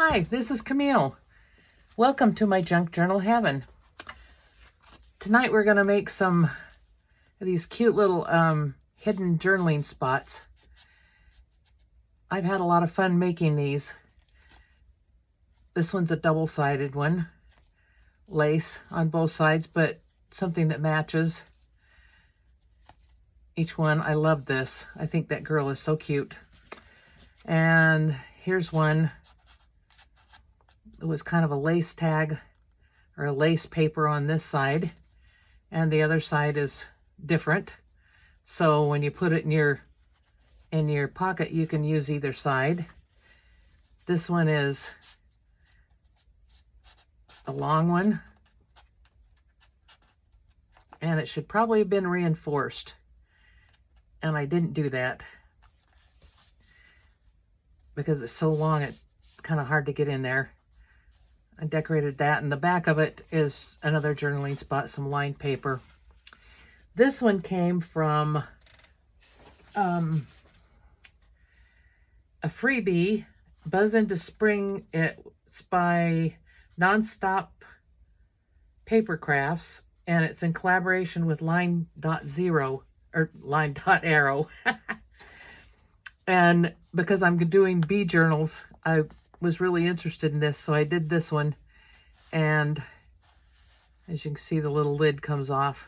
Hi, this is Camille. Welcome to my junk journal heaven. Tonight we're going to make some of these cute little hidden journaling spots. I've had a lot of fun making these. This one's a double-sided one, lace on both sides, but something that matches each one. I love this. I think that girl is so cute. And here's one. It was kind of a lace tag or a lace paper on this side, and the other side is different. So when you put it in your pocket, you can use either side. This one is a long one, and it should probably have been reinforced, and I didn't do that because it's so long it's kind of hard to get in there. I decorated that, and the back of it is another journaling spot, some lined paper. This one came from a freebie, Buzz into Spring. It's by Nonstop Paper Crafts, and it's in collaboration with Line.Zero, or Line.Arrow. And because I'm doing bee journals, I was really interested in this, so I did this one. And as you can see, the little lid comes off.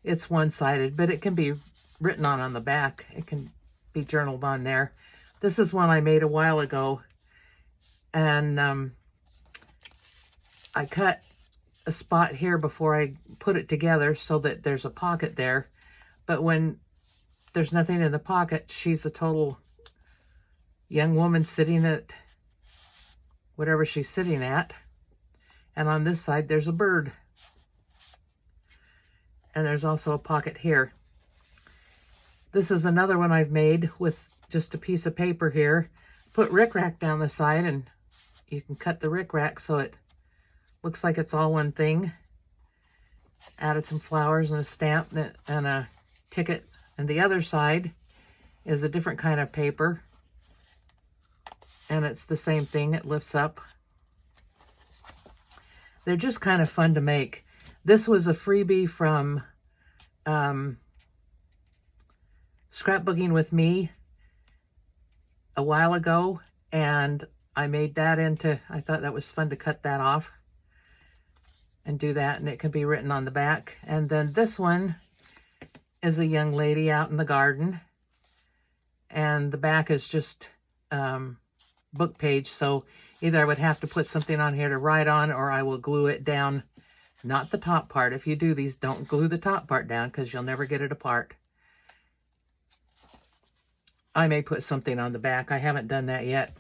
It's one-sided, but it can be written on the back. It can be journaled on there. This is one I made a while ago, and I cut a spot here before I put it together so that there's a pocket there. But when there's nothing in the pocket, she's a total young woman sitting at whatever she's sitting at. And on this side, there's a bird. And there's also a pocket here. This is another one I've made with just a piece of paper here. Put rickrack down the side, and you can cut the rickrack so it looks like it's all one thing. Added some flowers and a stamp and a ticket. And the other side is a different kind of paper. And it's the same thing. It lifts up. They're just kind of fun to make. This was a freebie from Scrapbooking with Me a while ago, and I made that into, I thought that was fun to cut that off and do that, and it can be written on the back. And then this one is a young lady out in the garden, and the back is just book page, so either I would have to put something on here to write on, or I will glue it down. Not the top part. If you do these, don't glue the top part down because you'll never get it apart. I may put something on the back. I haven't done that yet.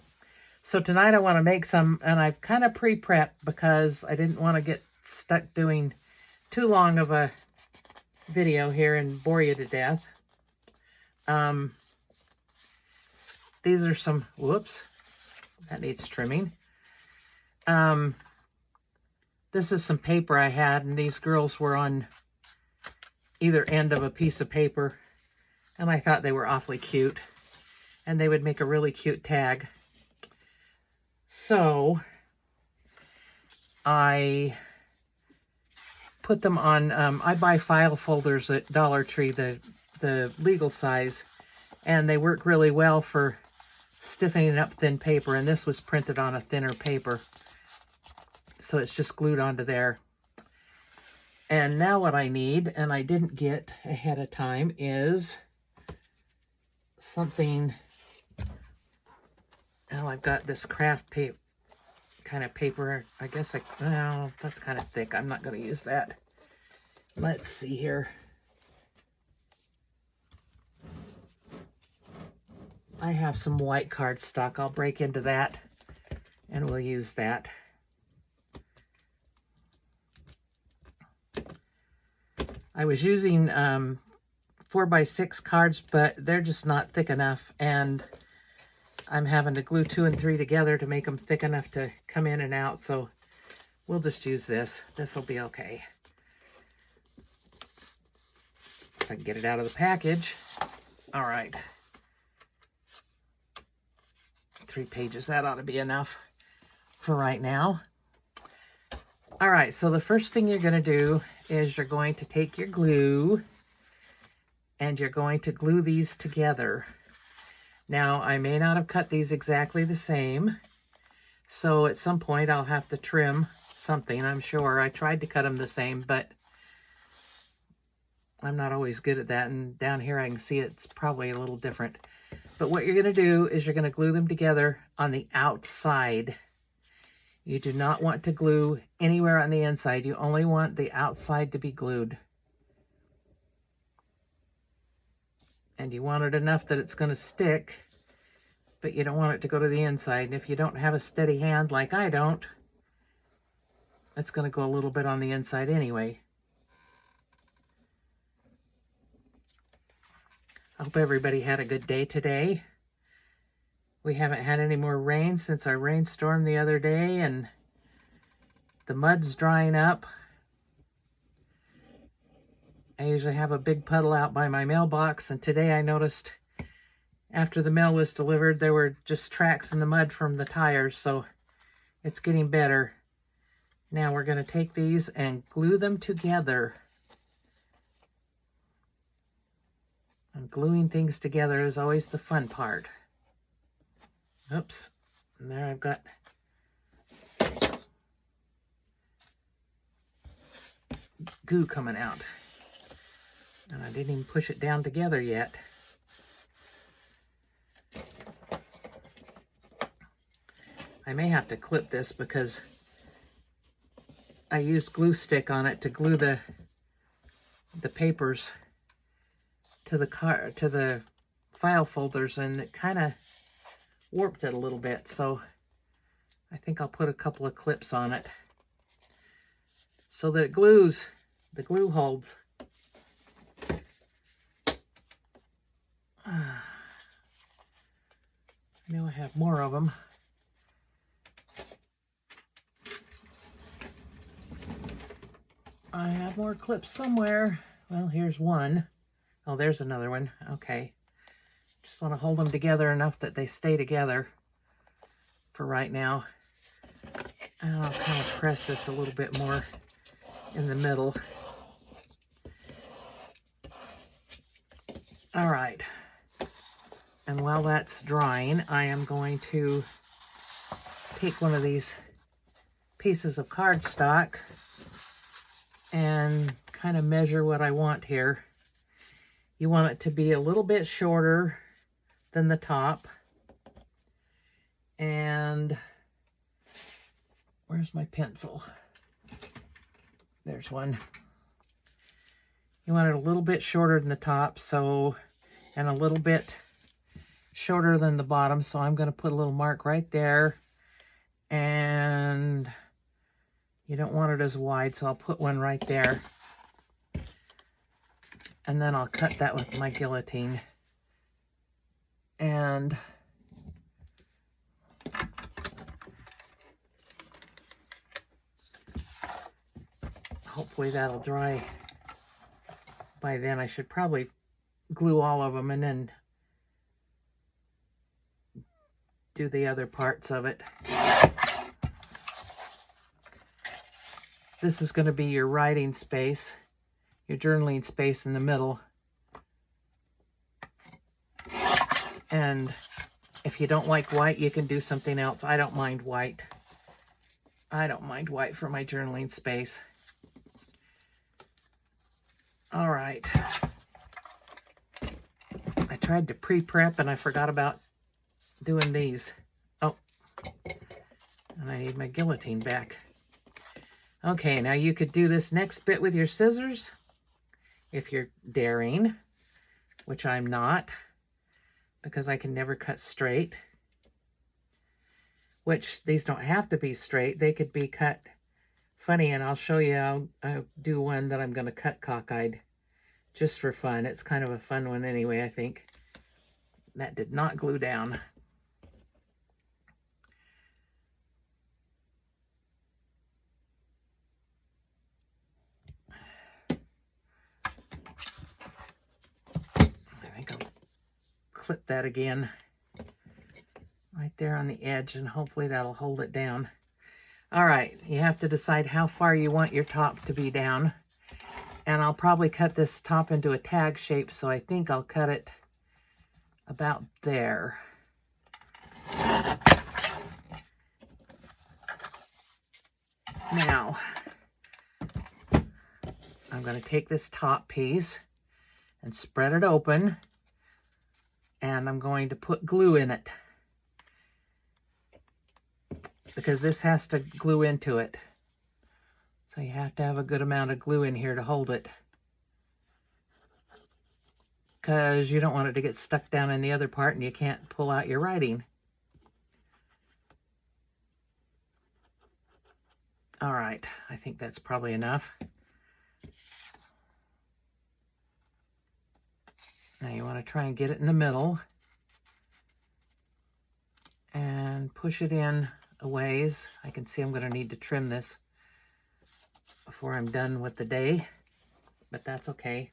So tonight I want to make some, and I've kind of pre-prepped because I didn't want to get stuck doing too long of a video here and bore you to death. These are some, whoops, that needs trimming. This is some paper I had, and these girls were on either end of a piece of paper, and I thought they were awfully cute, and they would make a really cute tag. So I put them on, I buy file folders at Dollar Tree, the legal size, and they work really well for stiffening up thin paper, and this was printed on a thinner paper, so it's just glued onto there. And now what I need, and I didn't get ahead of time, is something. Well, I've got this craft paper, kind of paper. I guess well, that's kind of thick. I'm not going to use that. Let's see here. I have some white cardstock. I'll break into that, and we'll use that. I was using 4x6 cards, but they're just not thick enough, and I'm having to glue 2 and 3 together to make them thick enough to come in and out, so we'll just use this. This will be okay. If I can get it out of the package. All right. 3 pages, that ought to be enough. for right now. All right, so the first thing you're going to do is you're going to take your glue and you're going to glue these together. Now, I may not have cut these exactly the same, so at some point I'll have to trim something, I'm sure. I tried to cut them the same, but I'm not always good at that, and down here I can see it's probably a little different. But what you're going to do is you're going to glue them together on the outside. You do not want to glue anywhere on the inside. You only want the outside to be glued. And you want it enough that it's going to stick, but you don't want it to go to the inside. And if you don't have a steady hand like I don't, it's going to go a little bit on the inside anyway. I hope everybody had a good day today. We haven't had any more rain since our rainstorm the other day, and the mud's drying up. I usually have a big puddle out by my mailbox, and today I noticed after the mail was delivered, there were just tracks in the mud from the tires, so it's getting better. Now we're going to take these and glue them together. And gluing things together is always the fun part. Oops, and there I've got goo coming out. And I didn't even push it down together yet. I may have to clip this because I used glue stick on it to glue the papers to the file folders, and it kind of warped it a little bit, so I think I'll put a couple of clips on it so that it glues, the glue holds. I know I have more of them. I have more clips somewhere. Well, here's one. Oh, there's another one. Okay. Just want to hold them together enough that they stay together for right now. And I'll kind of press this a little bit more in the middle. All right. And while that's drying, I am going to take one of these pieces of cardstock and kind of measure what I want here. You want it to be a little bit shorter than the top. And where's my pencil? There's one. You want it a little bit shorter than the top, so, and a little bit shorter than the bottom, so I'm going to put a little mark right there. And you don't want it as wide, so I'll put one right there. And then I'll cut that with my guillotine. And hopefully that'll dry by then. I should probably glue all of them and then do the other parts of it. This is going to be your writing space, your journaling space in the middle. And if you don't like white, you can do something else. I don't mind white. I don't mind white for my journaling space. All right. I tried to pre-prep and I forgot about doing these. Oh, and I need my guillotine back. Okay, now you could do this next bit with your scissors if you're daring, which I'm not, because I can never cut straight. Which, these don't have to be straight. They could be cut funny, and I'll show you. I'll do one that I'm going to cut cockeyed just for fun. It's kind of a fun one anyway, I think. That did not glue down. I think I'll clip that again right there on the edge, and hopefully that'll hold it down. All right, you have to decide how far you want your top to be down. And I'll probably cut this top into a tag shape, so I think I'll cut it about there. Now, I'm going to take this top piece and spread it open, and I'm going to put glue in it because this has to glue into it. So you have to have a good amount of glue in here to hold it, because you don't want it to get stuck down in the other part and you can't pull out your writing. All right, I think that's probably enough. Now you want to try and get it in the middle and push it in a ways. I can see I'm going to need to trim this before I'm done with the day, but that's okay.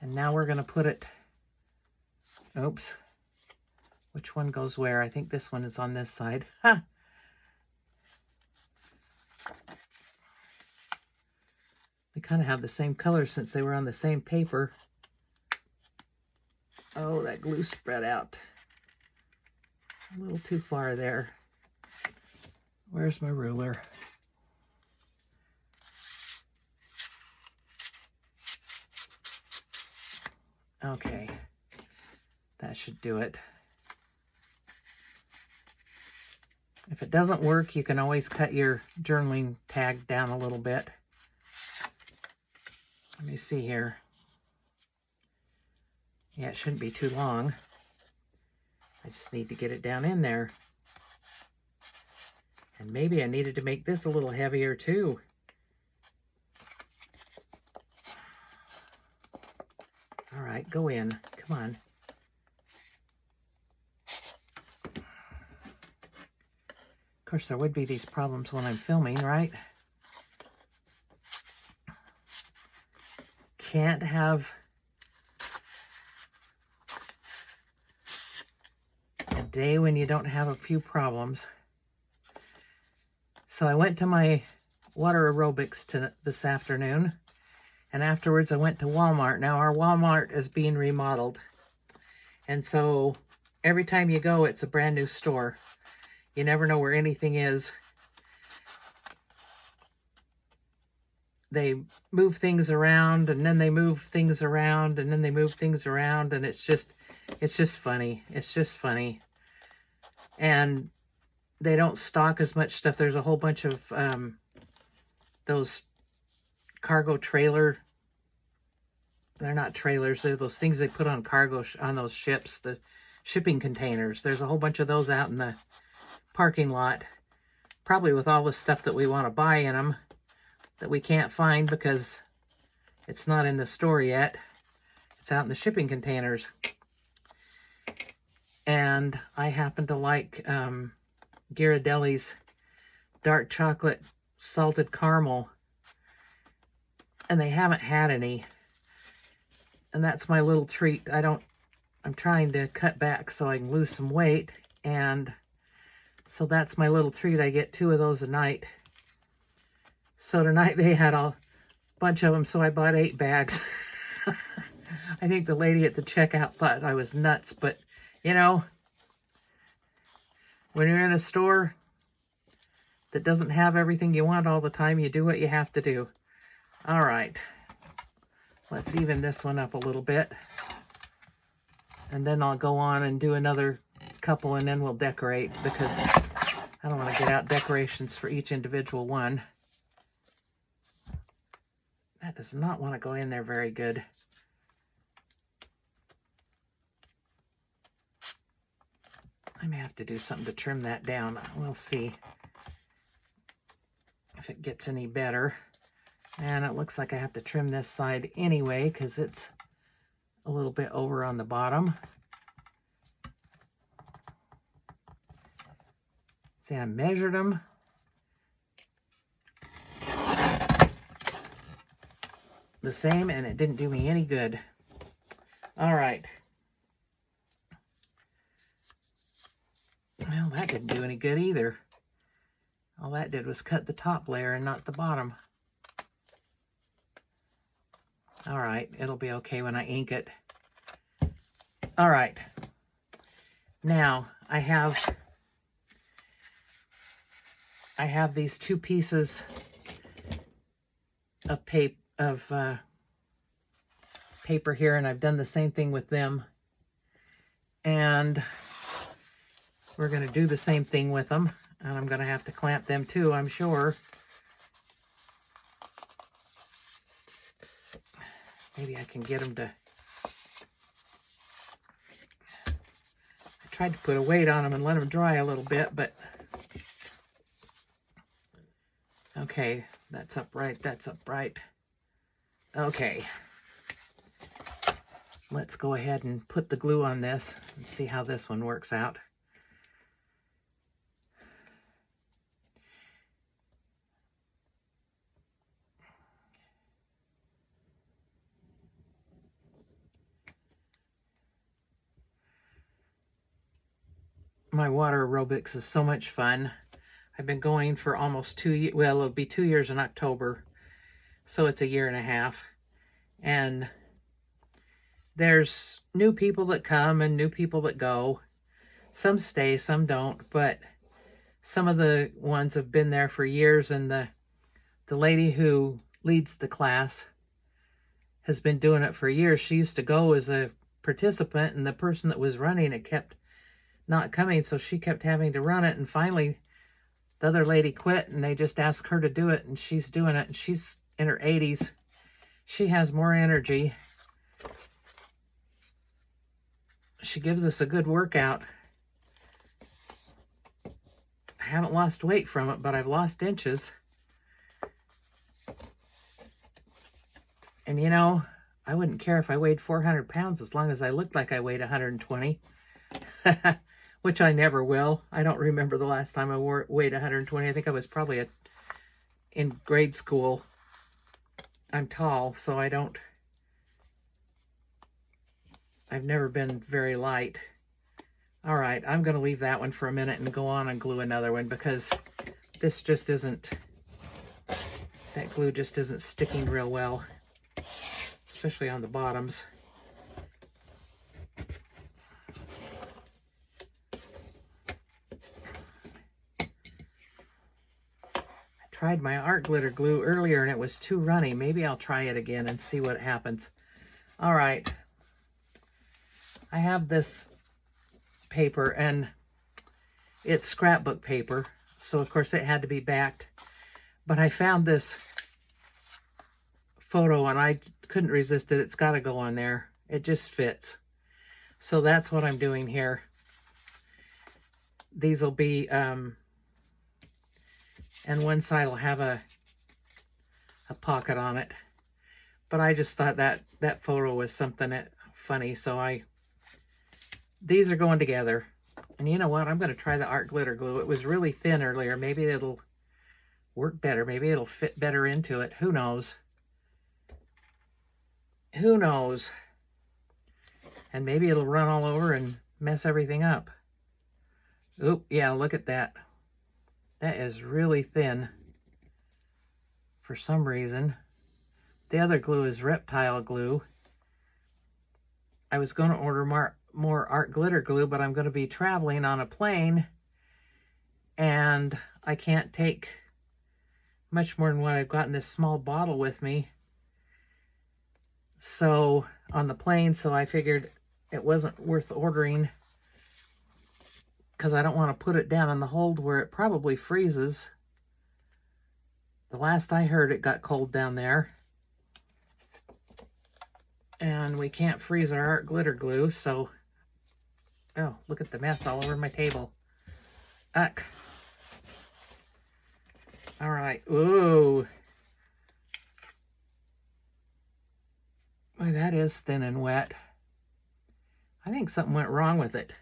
And now we're going to put it, oops, which one goes where? I think this one is on this side. Ha! They kind of have the same color since they were on the same paper. Oh, that glue spread out a little too far there. Where's my ruler? Okay, that should do it. If it doesn't work, you can always cut your journaling tag down a little bit. Let me see here. Yeah, it shouldn't be too long. I just need to get it down in there. And maybe I needed to make this a little heavier too. All right, go in. Come on. Of course, there would be these problems when I'm filming, right? Can't have a day when you don't have a few problems. So I went to my water aerobics this afternoon, and afterwards I went to Walmart. Now our Walmart is being remodeled, and so every time you go, it's a brand new store. You never know where anything is. They move things around, and then they move things around, and then they move things around, and it's just funny. It's just funny. And they don't stock as much stuff. There's a whole bunch of those cargo trailer, they're not trailers, they're those things they put on cargo on those ships, the shipping containers. There's a whole bunch of those out in the parking lot, probably with all the stuff that we want to buy in them that we can't find because it's not in the store yet. It's out in the shipping containers. And I happen to like Ghirardelli's dark chocolate salted caramel, and they haven't had any, and that's my little treat. I'm trying to cut back so I can lose some weight, and so that's my little treat. I get 2 of those a night. So tonight they had a bunch of them, so I bought 8 bags. I think the lady at the checkout thought I was nuts, but you know, when you're in a store that doesn't have everything you want all the time, you do what you have to do. All right, let's even this one up a little bit. And then I'll go on and do another couple, and then we'll decorate, because I don't want to get out decorations for each individual one. That does not want to go in there very good. I may have to do something to trim that down. We'll see if it gets any better. And it looks like I have to trim this side anyway, because it's a little bit over on the bottom. See, I measured them. The same, and it didn't do me any good. All right. Well, that didn't do any good either. All that did was cut the top layer and not the bottom. All right, it'll be okay when I ink it. All right, now I have these two pieces of paper here, and I've done the same thing with them. And we're going to do the same thing with them, and I'm going to have to clamp them too, I'm sure. Maybe I can get them to... I tried to put a weight on them and let them dry a little bit, but... Okay, that's upright, that's upright. Okay. Let's go ahead and put the glue on this and see how this one works out. My water aerobics is so much fun. I've been going for almost 2 years. Well, it'll be 2 years in October, so it's a year and a half. And there's new people that come and new people that go. Some stay, some don't, but some of the ones have been there for years, and the lady who leads the class has been doing it for years. She used to go as a participant, and the person that was running it kept not coming, so she kept having to run it, and finally the other lady quit, and they just asked her to do it, and she's doing it, and she's in her 80s. She has more energy. She gives us a good workout. I haven't lost weight from it, but I've lost inches. And you know, I wouldn't care if I weighed 400 pounds as long as I looked like I weighed 120. Which I never will. I don't remember the last time I weighed 120. I think I was probably in grade school. I'm tall, so I've never been very light. All right, I'm going to leave that one for a minute and go on and glue another one, because this just isn't, that glue just isn't sticking real well, especially on the bottoms. Tried my art glitter glue earlier and it was too runny. Maybe I'll try it again and see what happens. All right. I have this paper, and it's scrapbook paper, so of course it had to be backed. But I found this photo and I couldn't resist it. It's got to go on there. It just fits. So that's what I'm doing here. These will be... and one side will have a pocket on it. But I just thought that photo was something funny, so these are going together. And you know what? I'm going to try the art glitter glue. It was really thin earlier. Maybe it'll work better. Maybe it'll fit better into it. Who knows? Who knows? And maybe it'll run all over and mess everything up. Oop, yeah, look at that. That is really thin for some reason. The other glue is reptile glue. I was going to order more art glitter glue, but I'm going to be traveling on a plane, and I can't take much more than what I've got in this small bottle with me. So, on the plane, so I figured it wasn't worth ordering, because I don't want to put it down in the hold where it probably freezes. The last I heard, it got cold down there. And we can't freeze our art glitter glue, so... Oh, look at the mess all over my table. Uck. All right. Ooh. Boy, that is thin and wet. I think something went wrong with it.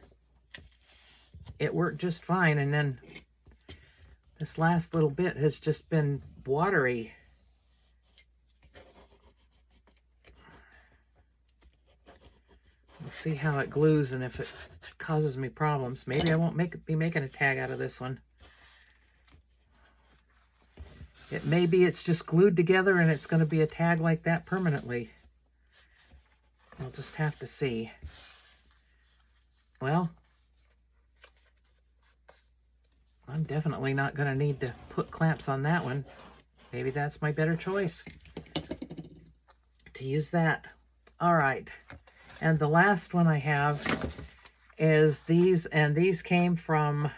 It worked just fine, and then this last little bit has just been watery. We'll see how it glues and if it causes me problems. Maybe I won't be making a tag out of this one. Maybe it's just glued together and it's going to be a tag like that permanently. We'll just have to see. Well, I'm definitely not going to need to put clamps on that one. Maybe that's my better choice, to use that. All right. And the last one I have is these, and these came from,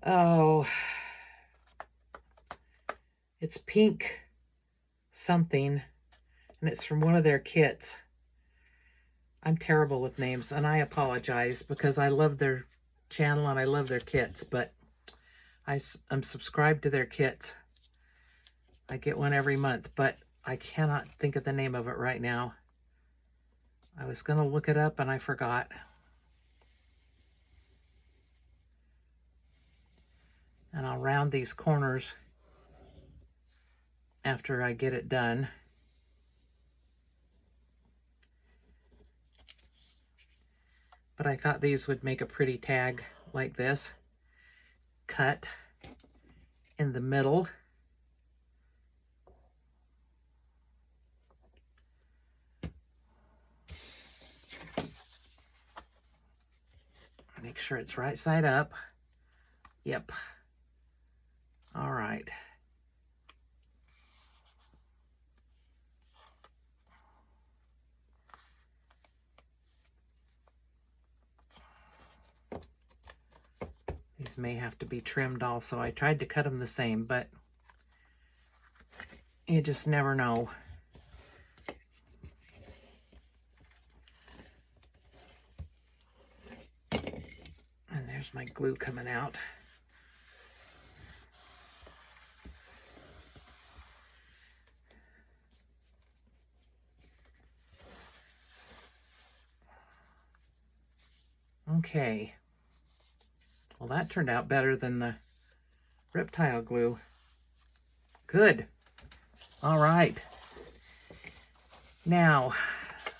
oh, it's pink something, and it's from one of their kits. I'm terrible with names, and I apologize because I love their channel and I love their kits, but I'm subscribed to their kits. I get one every month, but I cannot think of the name of it right now. I was going to look it up and I forgot. And I'll round these corners after I get it done. But I thought these would make a pretty tag like this. Cut in the middle. Make sure it's right side up. Yep. All right. These may have to be trimmed also. I tried to cut them the same, but you just never know. And there's my glue coming out. Okay. Well, that turned out better than the reptile glue. Good. All right. Now,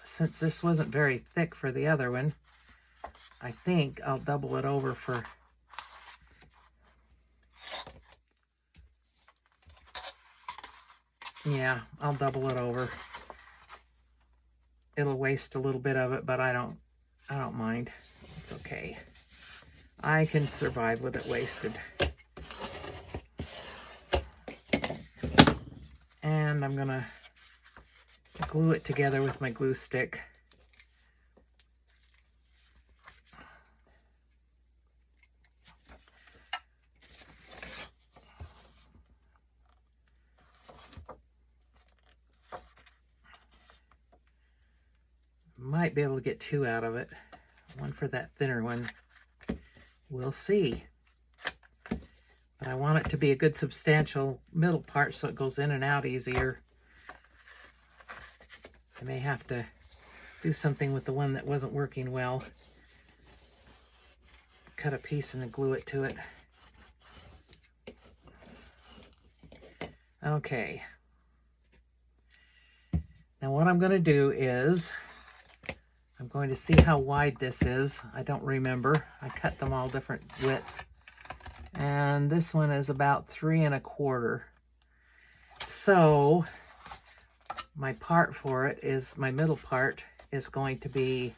since this wasn't very thick for the other one, I think I'll double it over for... Yeah, I'll double it over. It'll waste a little bit of it, but I don't mind. It's okay. I can survive with it wasted. And I'm gonna glue it together with my glue stick. Might be able to get two out of it. One for that thinner one. We'll see. But I want it to be a good substantial middle part so it goes in and out easier. I may have to do something with the one that wasn't working well. Cut a piece and then glue it to it. Okay. Now what I'm going to do is I'm going to see how wide this is. I don't remember. I cut them all different widths. And this one is about 3 1/4. So my part for it is, my middle part is going to be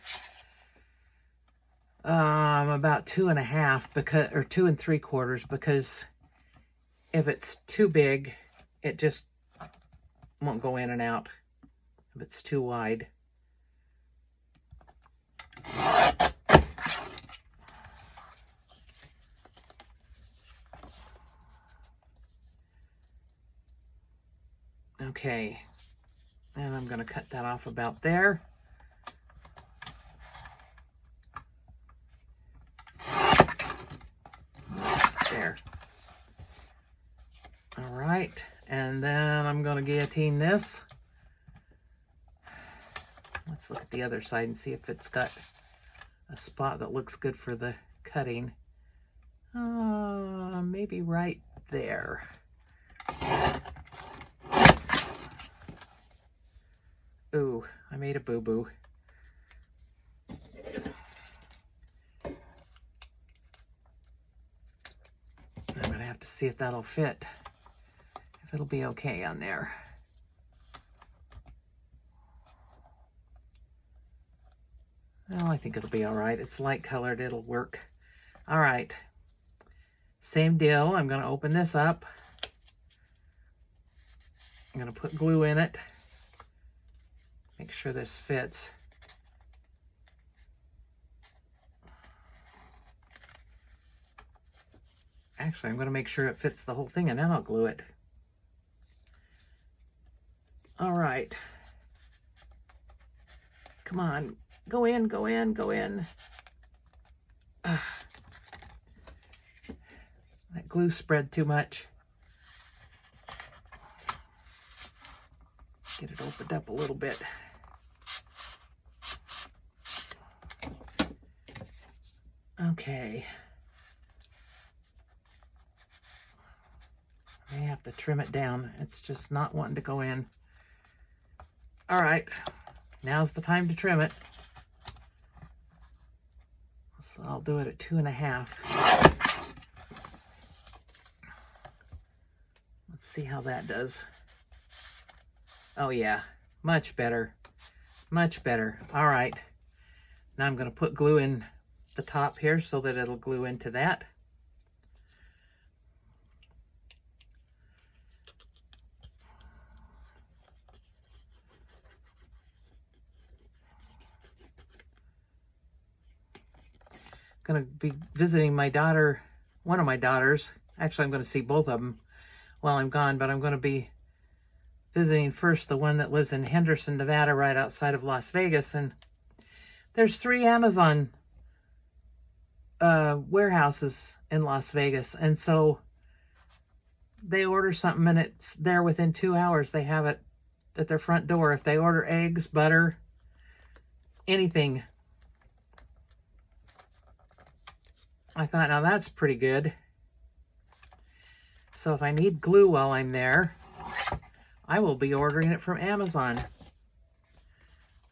about 2 1/2 because, or 2 3/4, because if it's too big, it just won't go in and out. If it's too wide. Okay, and I'm going to cut that off about there. There. All right, and then I'm going to guillotine this. Let's look at the other side and see if it's got a spot that looks good for the cutting. Maybe right there. Ooh, I made a boo-boo. I'm gonna have to see if that'll fit. if it'll be okay on there. Well, I think it'll be all right. It's light colored, it'll work. All right, same deal. I'm going to open this up. I'm going to put glue in it. Make sure this fits. Actually, I'm going to make sure it fits the whole thing, and then I'll glue it. All right. Come on. Go in, go in, go in. Ugh. That glue spread too much. Get it opened up a little bit. Okay. I have to trim it down. It's just not wanting to go in. All right, now's the time to trim it. So I'll do it at 2.5. Let's see how that does. Oh yeah, much better, much better. All right, now I'm going to put glue in the top here so that it'll glue into that. Going to be visiting my daughter, one of my daughters. Actually, I'm going to see both of them while I'm gone, but I'm going to be visiting first the one that lives in Henderson, Nevada, right outside of Las Vegas. And there's 3 Amazon warehouses in Las Vegas. And so they order something and it's there within 2 hours. They have it at their front door. If they order eggs, butter, anything. I thought, now that's pretty good. So if I need glue while I'm there, I will be ordering it from Amazon.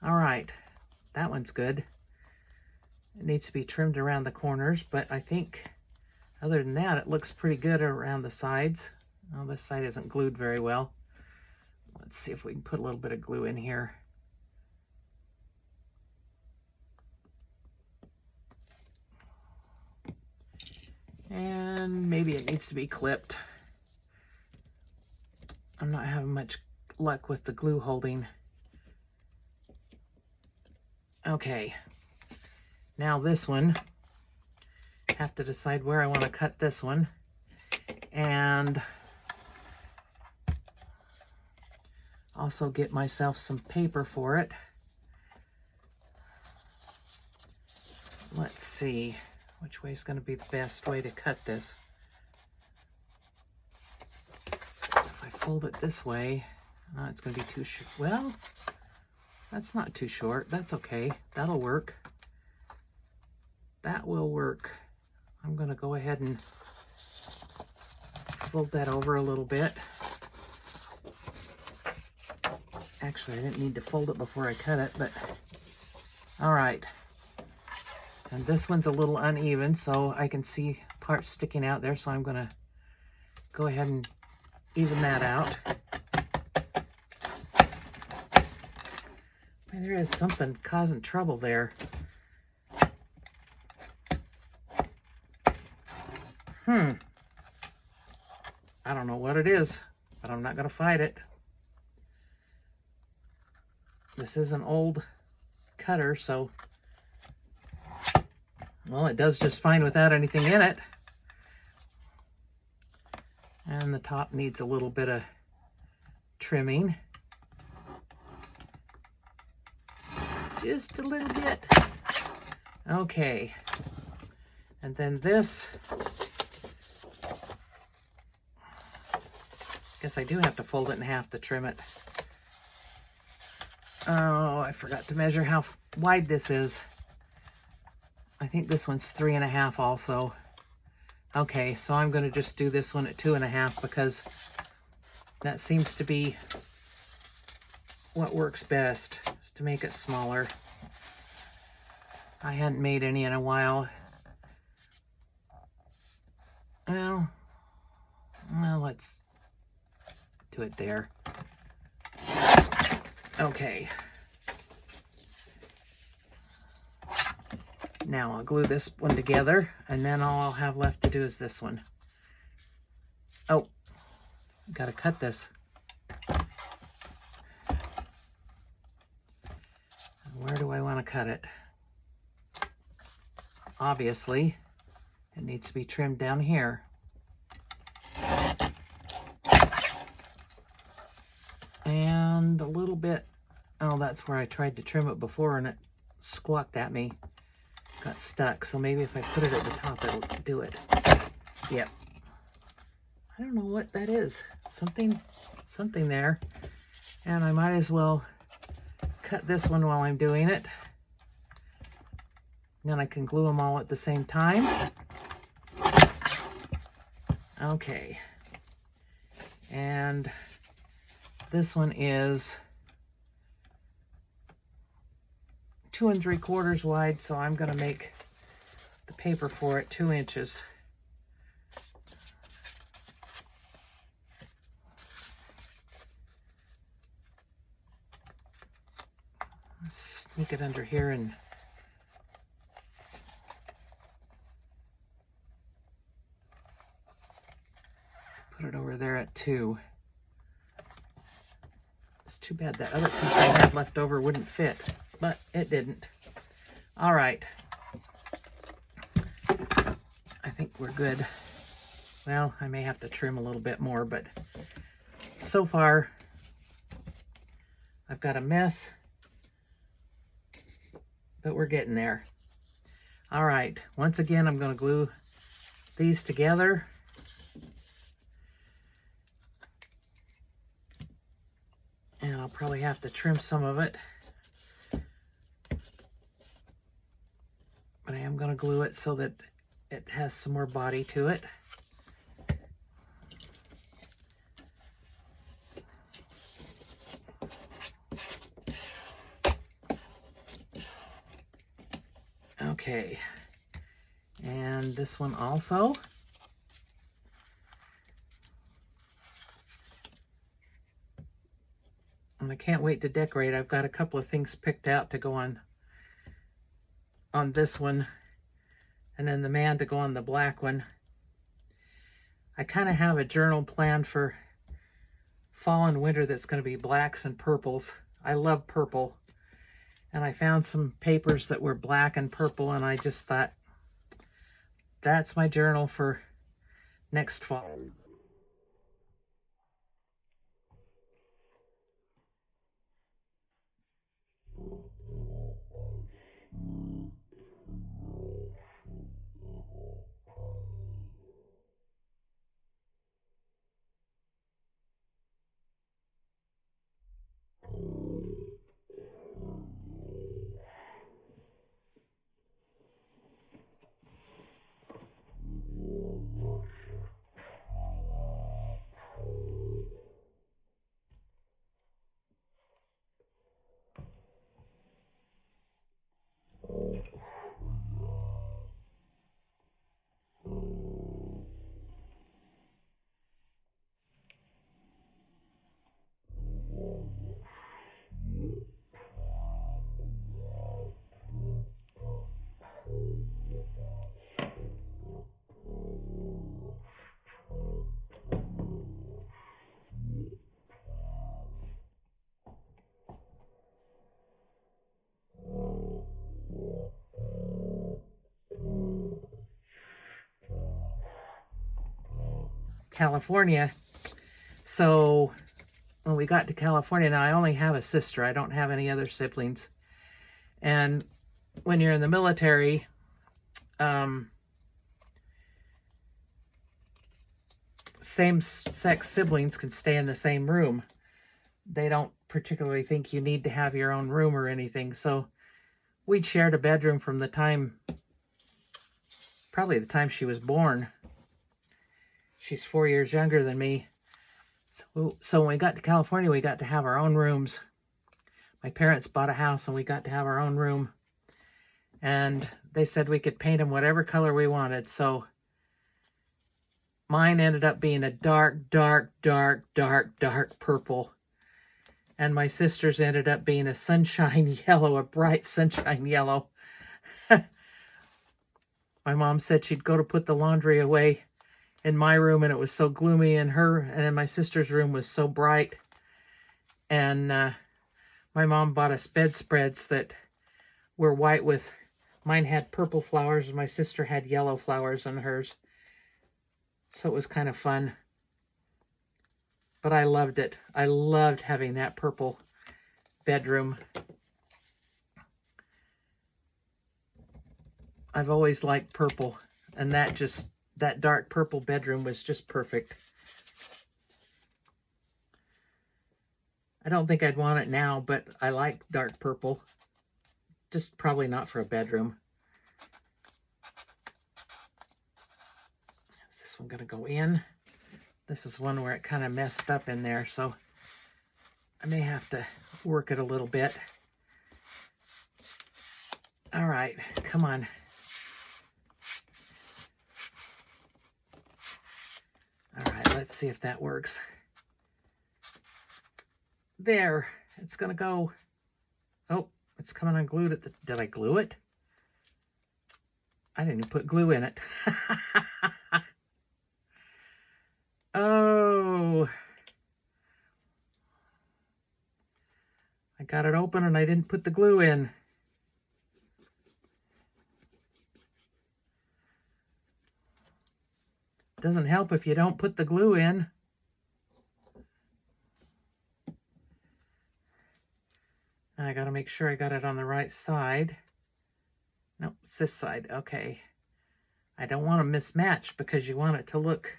All right, that one's good. It needs to be trimmed around the corners, but I think other than that, it looks pretty good around the sides. Oh, this side isn't glued very well. Let's see if we can put a little bit of glue in here. And maybe it needs to be clipped. I'm not having much luck with the glue holding. Okay, now this one, I have to decide where I want to cut this one, and also get myself some paper for it. Let's see which way is going to be the best way to cut this. If I fold it this way, it's going to be too short. Well, that's not too short. That's okay. That'll work. That will work. I'm going to go ahead and fold that over a little bit. Actually, I didn't need to fold it before I cut it, but all right. And this one's a little uneven, so I can see parts sticking out there, so I'm going to go ahead and even that out. There is something causing trouble there. I don't know what it is, but I'm not going to fight it. This is an old cutter, so, well, it does just fine without anything in it. And the top needs a little bit of trimming. Just a little bit. Okay. And then this, guess I do have to fold it in half to trim it. Oh, I forgot to measure how wide this is. I think this one's 3.5 also. Okay, so I'm going to just do this one at 2.5 because that seems to be what works best, is to make it smaller. I hadn't made any in a while. Well, let's to it there. Okay. Now I'll glue this one together, and then all I'll have left to do is this one. Oh, gotta cut this. Where do I want to cut it? Obviously, it needs to be trimmed down here. And a little bit, oh, that's where I tried to trim it before and it squawked at me. Got stuck, so maybe if I put it at the top, it'll do it. Yep. I don't know what that is. Something there. And I might as well cut this one while I'm doing it. Then I can glue them all at the same time. Okay. And this one is 2 3/4 wide, so I'm going to make the paper for it 2 inches. Let's sneak it under here and put it over there at 2. It's too bad that other piece I had left over wouldn't fit, but it didn't. All right. I think we're good. Well, I may have to trim a little bit more, but so far I've got a mess, but we're getting there. All right. Once again, I'm going to glue these together. And I'll probably have to trim some of it. But I am going to glue it so that it has some more body to it. Okay. And this one also. And I can't wait to decorate. I've got a couple of things picked out to go on this one, and then the man to go on the black one. I kind of have a journal planned for fall and winter that's going to be blacks and purples. I love purple, and I found some papers that were black and purple, and I just thought, that's my journal for next fall. California. So when we got to California, now I only have a sister. I don't have any other siblings. And when you're in the military, same-sex siblings can stay in the same room. They don't particularly think you need to have your own room or anything. So we'd shared a bedroom from the time, probably the time she was born. She's 4 years younger than me. So when we got to California, we got to have our own rooms. My parents bought a house and we got to have our own room. And they said we could paint them whatever color we wanted. So Mine ended up being a dark, dark, dark, dark, dark purple. And my sister's ended up being a sunshine yellow, a bright sunshine yellow. My mom said she'd go to put the laundry away in my room, and it was so gloomy in her, and in my sister's room was so bright. And my mom bought us bedspreads that were white with, mine had purple flowers, and my sister had yellow flowers on hers. So it was kind of fun. But I loved it. I loved having that purple bedroom. I've always liked purple, and that dark purple bedroom was just perfect. I don't think I'd want it now, but I like dark purple. Just probably not for a bedroom. Is this one going to go in? This is one where it kind of messed up in there, so I may have to work it a little bit. All right, come on. All right, let's see if that works. There, it's gonna go. Oh, it's coming unglued at the, did I glue it? I didn't put glue in it. Oh. I got it open and I didn't put the glue in. Doesn't help if you don't put the glue in. I gotta make sure I got it on the right side. Nope, it's this side. Okay. I don't want to mismatch because you want it to look.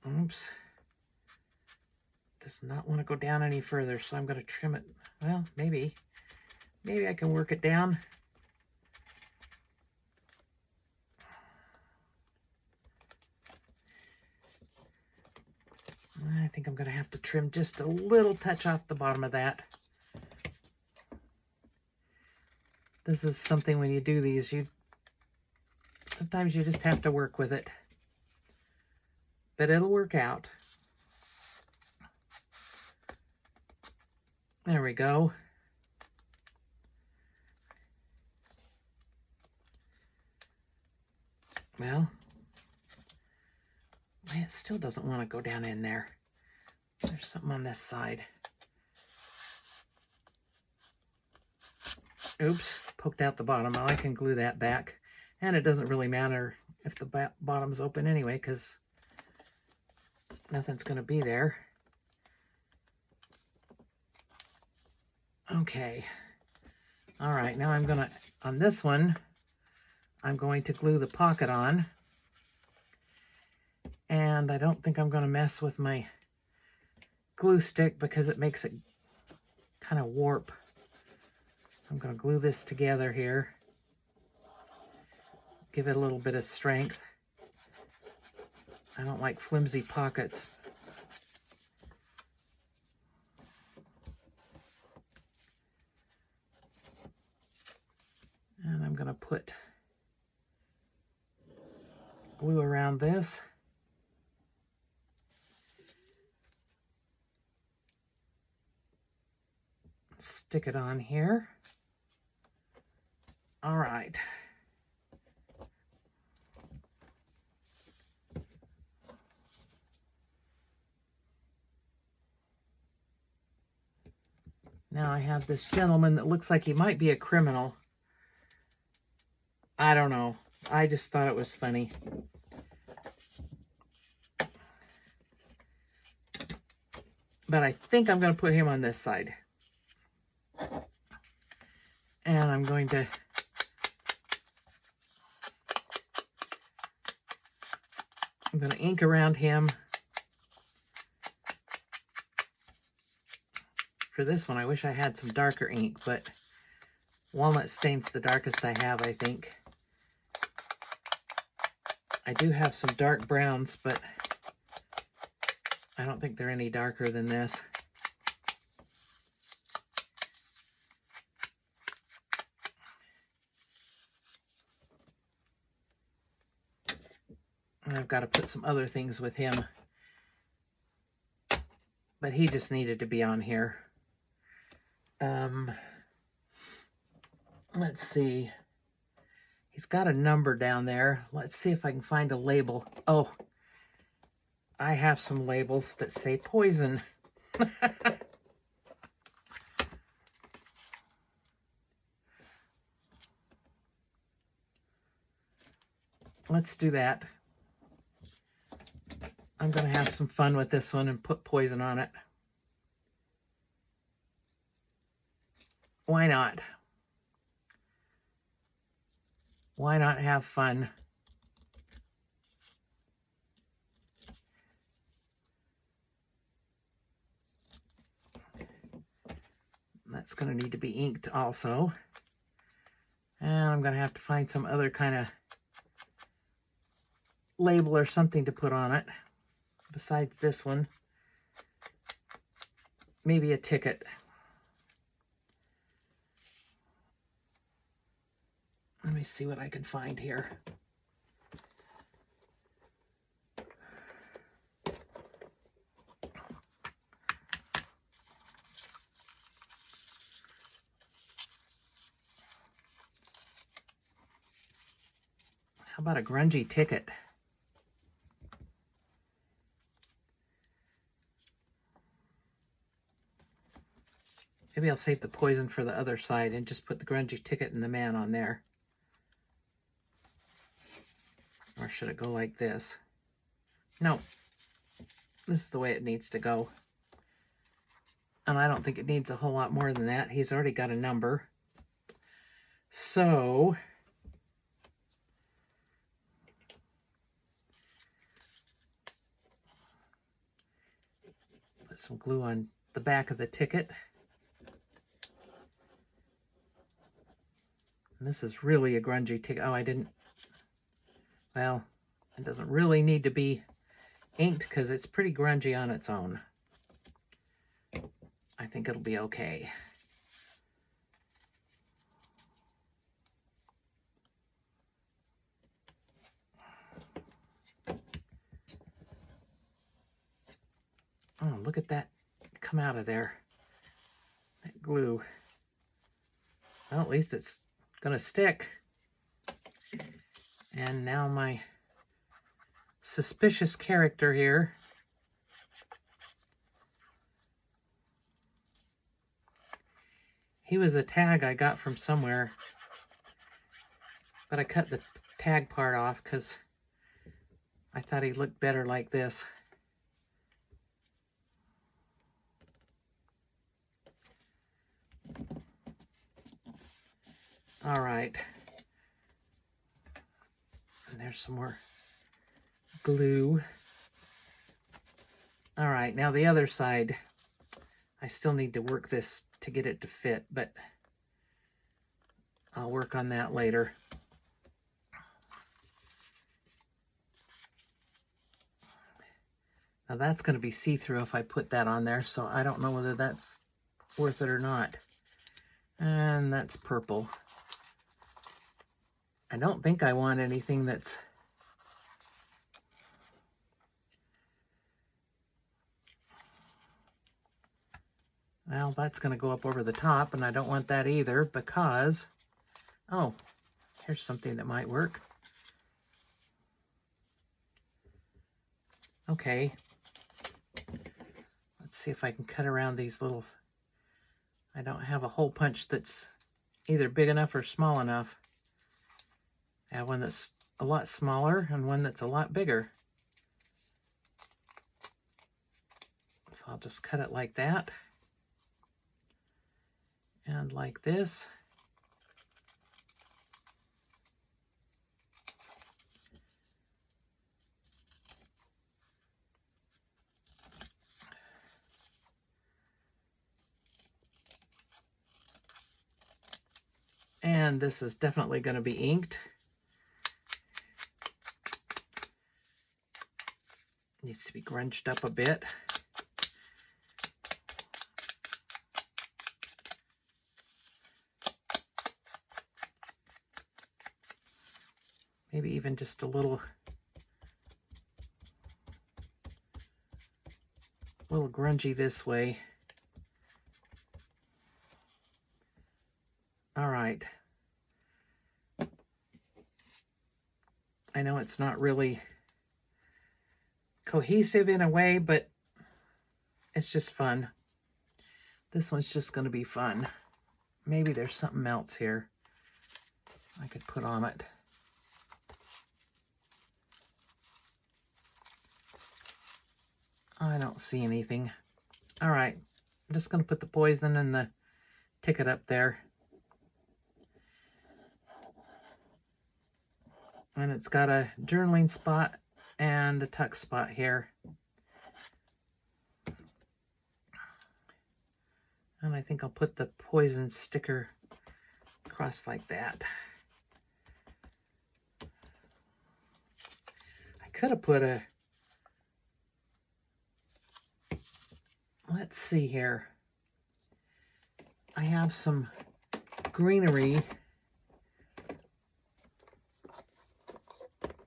Oops. Does not want to go down any further, so I'm going to trim it. Well, maybe I can work it down. I think I'm going to have to trim just a little touch off the bottom of that. This is something when you do these, sometimes you just have to work with it. But it'll work out. There we go. Well, it still doesn't want to go down in there. There's something on this side. Oops, poked out the bottom. Well, I can glue that back. And it doesn't really matter if the bottom's open anyway, because nothing's going to be there. Okay. All right, now I'm going to, on this one, I'm going to glue the pocket on. And I don't think I'm going to mess with my glue stick because it makes it kind of warp. I'm going to glue this together here. Give it a little bit of strength. I don't like flimsy pockets. And I'm going to put glue around this. Stick it on here. All right. Now I have this gentleman that looks like he might be a criminal. I don't know. I just thought it was funny. But I think I'm going to put him on this side. And I'm going to ink around him. For this one, I wish I had some darker ink, but walnut stain's the darkest I have, I think. I do have some dark browns, but I don't think they're any darker than this. And I've got to put some other things with him. But he just needed to be on here. Let's see. He's got a number down there. Let's see if I can find a label. Oh, I have some labels that say poison. Let's do that. I'm going to have some fun with this one and put poison on it. Why not? Why not have fun? That's going to need to be inked also. And I'm going to have to find some other kind of label or something to put on it besides this one. Maybe a ticket. Let me see what I can find here. How about a grungy ticket? Maybe I'll save the poison for the other side and just put the grungy ticket and the man on there. Or should it go like this? No. This is the way it needs to go. And I don't think it needs a whole lot more than that. He's already got a number. So put some glue on the back of the ticket. And this is really a grungy ticket. Oh, I didn't. Well, it doesn't really need to be inked because it's pretty grungy on its own. I think it'll be okay. Oh, look at that come out of there. That glue. Well, at least it's gonna stick. And now my suspicious character here. He was a tag I got from somewhere, but I cut the tag part off because I thought he looked better like this. All right. And there's some more glue. All right, now the other side. I still need to work this to get it to fit, but I'll work on that later. Now that's going to be see-through if I put that on there, so I don't know whether that's worth it or not. And that's purple. I don't think I want anything that's well, that's going to go up over the top, and I don't want that either because, oh, here's something that might work. Okay. Let's see if I can cut around these little, I don't have a hole punch that's either big enough or small enough. I have one that's a lot smaller and one that's a lot bigger. So I'll just cut it like that. And like this. And this is definitely going to be inked. Needs to be grunged up a bit. Maybe even just a little a little grungy this way. All right. I know it's not really cohesive in a way, but it's just fun. This one's just going to be fun. Maybe there's something else here I could put on it. I don't see anything. All right, I'm just going to put the poison and the ticket up there. And it's got a journaling spot and a tuck spot here. And I think I'll put the poison sticker across like that. I could have put a, let's see here. I have some greenery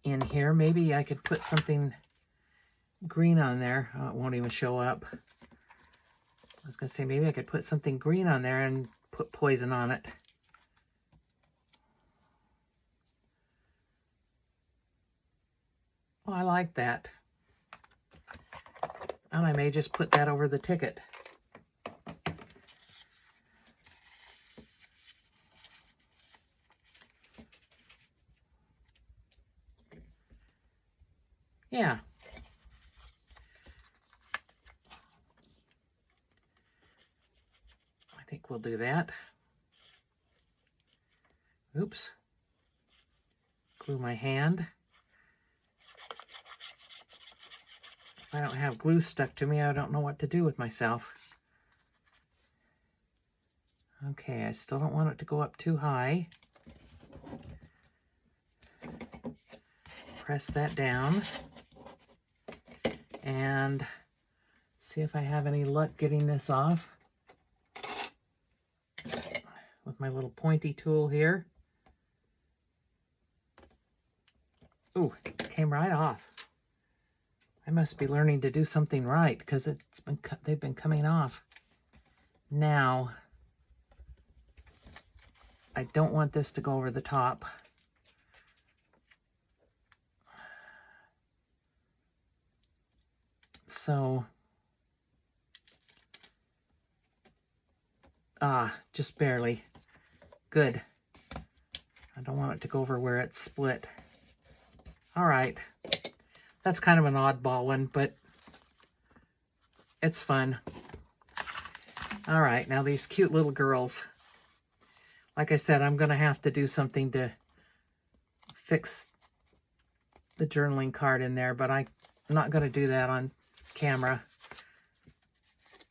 in here. Maybe I could put something green on there. Oh, it won't even show up. I was going to say maybe I could put something green on there and put poison on it. Oh, I like that. And I may just put that over the ticket. Yeah. I think we'll do that. Oops. Glue my hand. If I don't have glue stuck to me, I don't know what to do with myself. Okay, I still don't want it to go up too high. Press that down. And see if I have any luck getting this off with my little pointy tool here. Ooh, it came right off. I must be learning to do something right because they've been coming off. Now, I don't want this to go over the top. So, just barely. Good. I don't want it to go over where it's split. All right. That's kind of an oddball one, but it's fun. All right, now these cute little girls. Like I said, I'm going to have to do something to fix the journaling card in there, but I'm not going to do that on camera.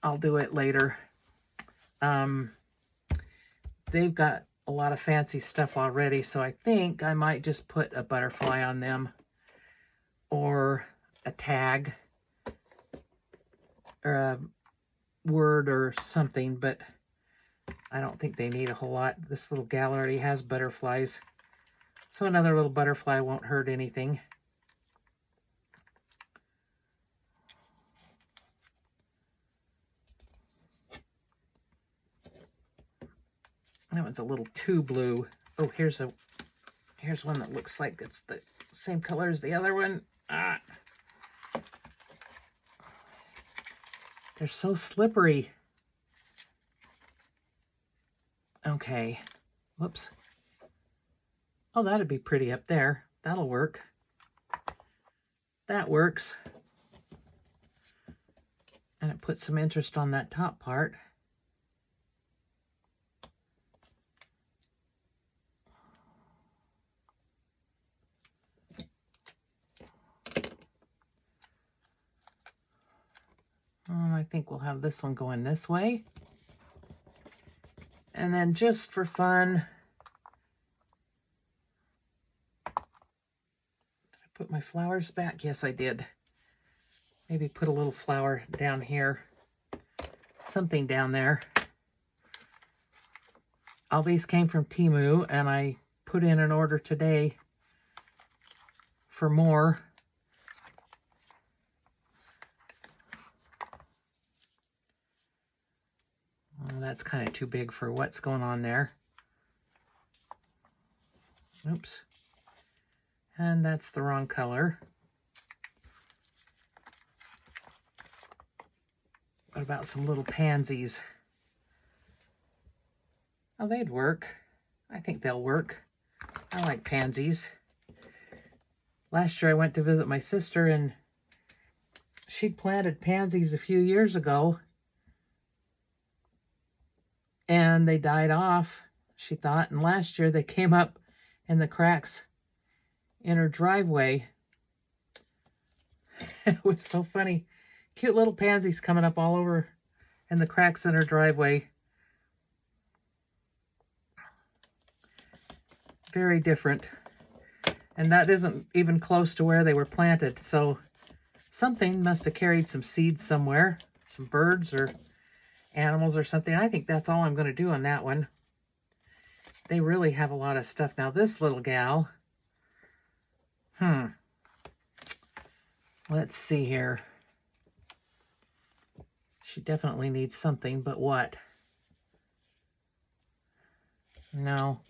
I'll do it later. They've got a lot of fancy stuff already, so I think I might just put a butterfly on them or a tag or a word or something, but I don't think they need a whole lot. This little gal already has butterflies, so another little butterfly won't hurt anything. That one's a little too blue. Oh, here's one that looks like it's the same color as the other one. They're so slippery. Okay. Whoops. Oh, that'd be pretty up there. That'll work. That works. And it puts some interest on that top part. I think we'll have this one going this way. And then just for fun, did I put my flowers back? Yes, I did. Maybe put a little flower down here. Something down there. All these came from Temu, and I put in an order today for more. Oh, that's kind of too big for what's going on there. Oops. And that's the wrong color. What about some little pansies? Oh, they'd work. I think they'll work. I like pansies. Last year I went to visit my sister and she'd planted pansies a few years ago and they died off, she thought. And last year they came up in the cracks in her driveway. It was so funny. Cute little pansies coming up all over in the cracks in her driveway. Very different. And that isn't even close to where they were planted. So something must have carried some seeds somewhere. Some birds or animals or something. I think that's all I'm going to do on that one. They really have a lot of stuff. Now this little gal. Let's see here. She definitely needs something, but what? No.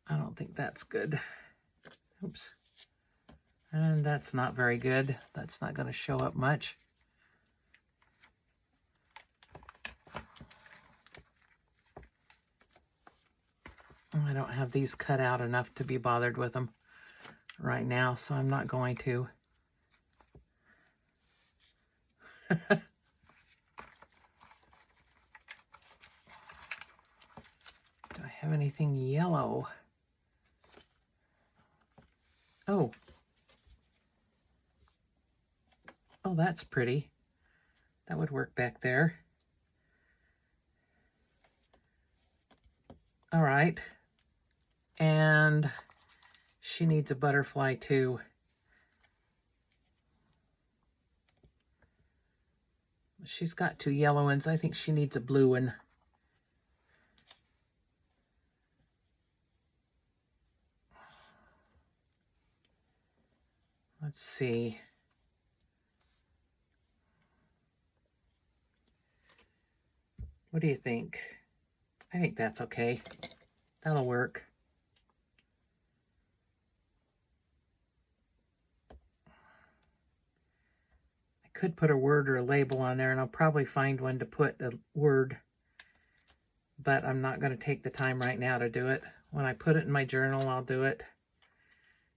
I don't think that's good. Oops. And that's not very good. That's not going to show up much. I don't have these cut out enough to be bothered with them right now, so I'm not going to. Do I have anything yellow? Oh. Oh, that's pretty. That would work back there. All right. And she needs a butterfly too. She's got two yellow ones. I think she needs a blue one. Let's see. What do you think? I think that's okay. That'll work. I could put a word or a label on there, and I'll probably find one to put a word, but I'm not going to take the time right now to do it. When I put it in my journal, I'll do it.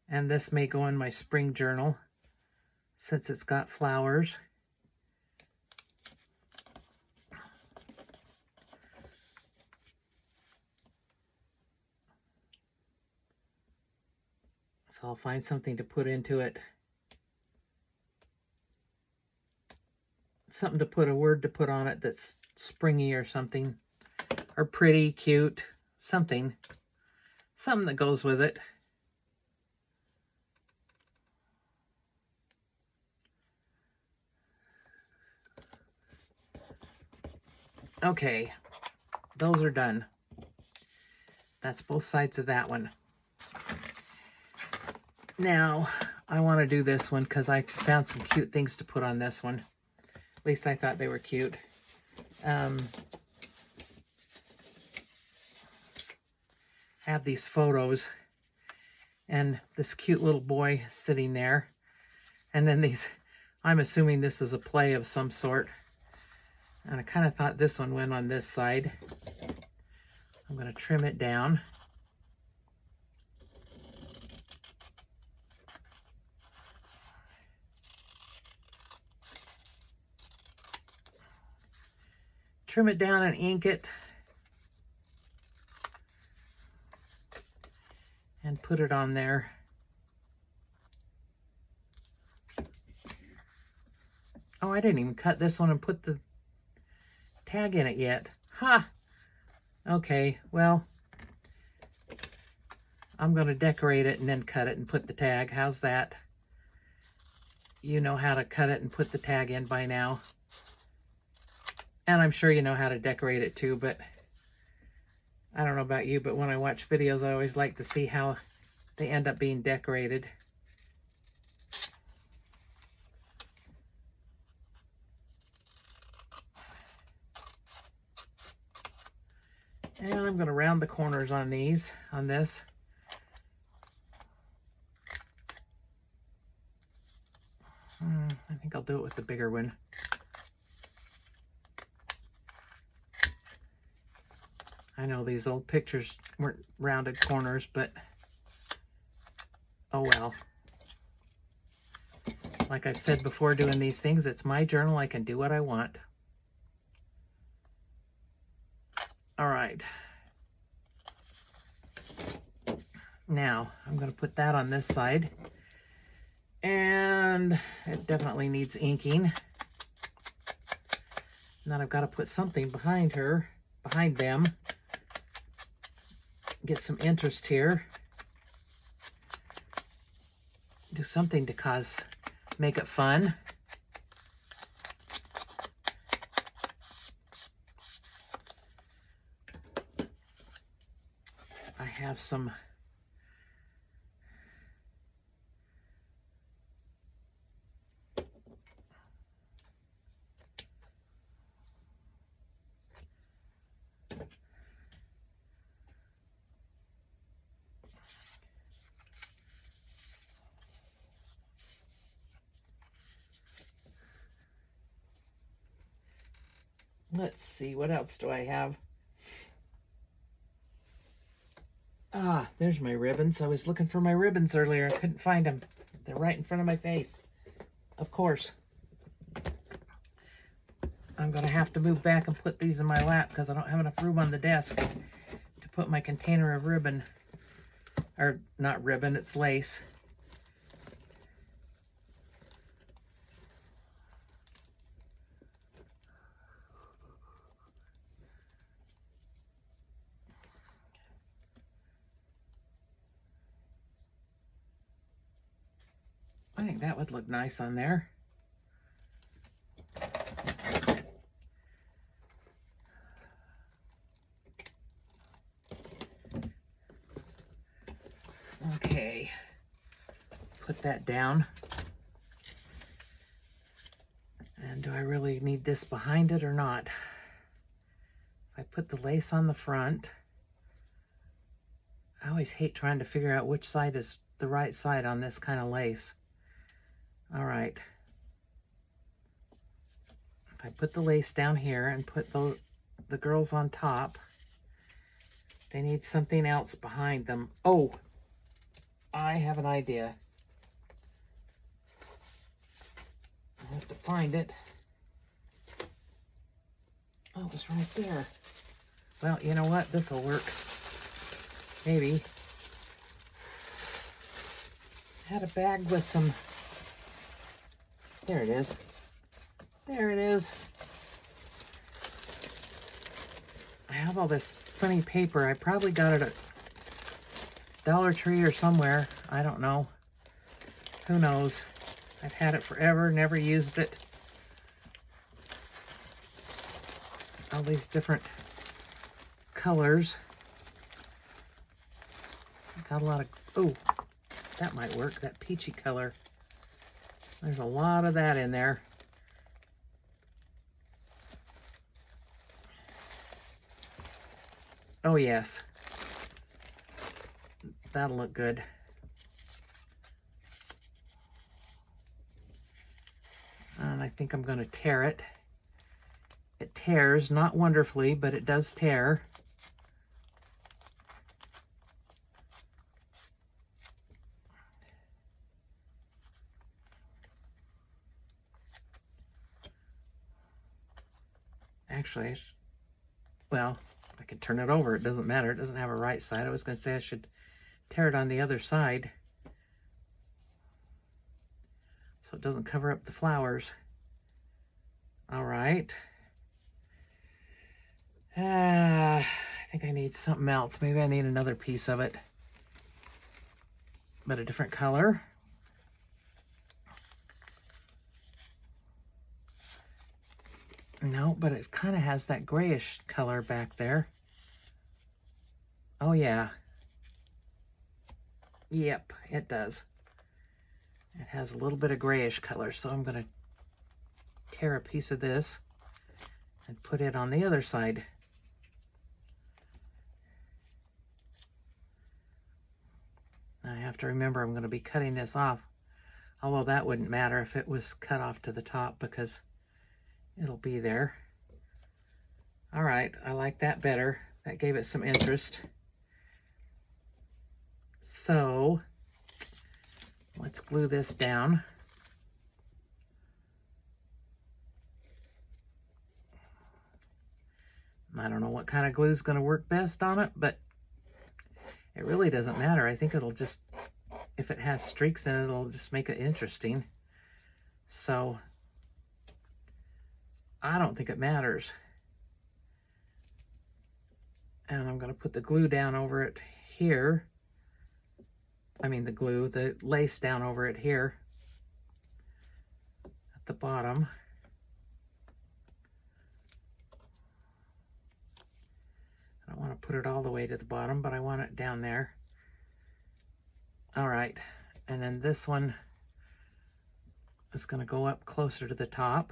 And this may go in my spring journal since it's got flowers. So I'll find something to put into it. Something to put, a word to put on it that's springy or something. Or pretty, cute, something. Something that goes with it. Okay, those are done. That's both sides of that one. Now, I want to do this one because I found some cute things to put on this one. At least I thought they were cute. Have these photos and this cute little boy sitting there. And then these, I'm assuming this is a play of some sort. And I kind of thought this one went on this side. I'm going to trim it down. Trim it down and ink it. And put it on there. Oh, I didn't even cut this one and put the tag in it yet. Ha! Okay, well, I'm going to decorate it and then cut it and put the tag. How's that? You know how to cut it and put the tag in by now. And I'm sure you know how to decorate it too, but I don't know about you, but when I watch videos, I always like to see how they end up being decorated. And I'm going to round the corners on this. I think I'll do it with the bigger one. I know these old pictures weren't rounded corners, but oh well. Like I've said before doing these things, it's my journal. I can do what I want. All right. Now, I'm going to put that on this side. And it definitely needs inking. And then I've got to put something behind them. Get some interest here. Do something to make it fun. I have some let's see, what else do I have? Ah, there's my ribbons. I was looking for my ribbons earlier. I couldn't find them. They're right in front of my face. Of course. I'm going to have to move back and put these in my lap because I don't have enough room on the desk to put my container of ribbon. Or not ribbon, it's lace. I think that would look nice on there. Okay, put that down. And do I really need this behind it or not? If I put the lace on the front, I always hate trying to figure out which side is the right side on this kind of lace. All right. If I put the lace down here and put the girls on top, they need something else behind them. Oh, I have an idea. I have to find it. Oh, it's right there. Well, you know what? This will work. Maybe. I had a bag with some... There it is. There it is. I have all this funny paper. I probably got it at Dollar Tree or somewhere. I don't know. Who knows? I've had it forever, never used it. All these different colors. Got a lot of, oh, that might work, that peachy color. There's a lot of that in there. Oh yes. That'll look good. And I think I'm going to tear it. It tears, not wonderfully, but it does tear. Actually, well, I can turn it over. It doesn't matter. It doesn't have a right side. I was going to say I should tear it on the other side so it doesn't cover up the flowers. All right. I think I need something else. Maybe I need another piece of it, but a different color. No, but it kind of has that grayish color back there. Oh yeah. Yep, it does. It has a little bit of grayish color, so I'm going to tear a piece of this and put it on the other side. have to remember I'm going to be cutting this off. Although that wouldn't matter if it was cut off to the top because it'll be there. All right, I like that better. That gave it some interest. So let's glue this down. I don't know what kind of glue is going to work best on it, but it really doesn't matter. I think it'll just, if it has streaks in it, it'll just make it interesting. So I don't think it matters. And I'm going to put the glue down over it here. I mean the lace down over it here at the bottom. I don't want to put it all the way to the bottom, but I want it down there. All right, and then this one is going to go up closer to the top.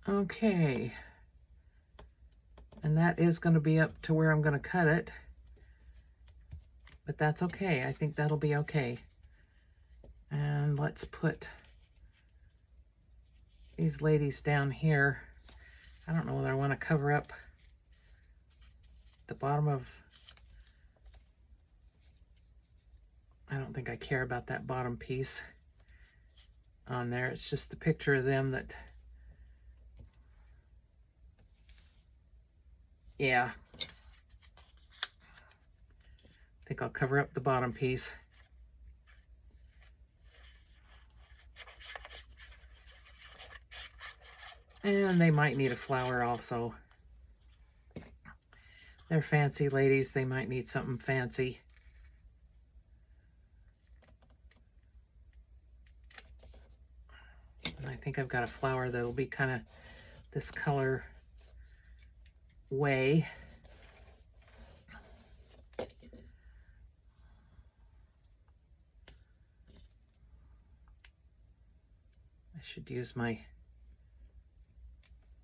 Okay, and that is going to be up to where I'm going to cut it, but that's okay. I think that'll be okay. And let's put these ladies down here. I don't know whether I want to cover up the bottom of, I don't think I care about that bottom piece on there. It's just the picture of them that, yeah. I think I'll cover up the bottom piece. And they might need a flower also. They're fancy ladies. They might need something fancy. And I think I've got a flower that'll be kind of this color way. I should use my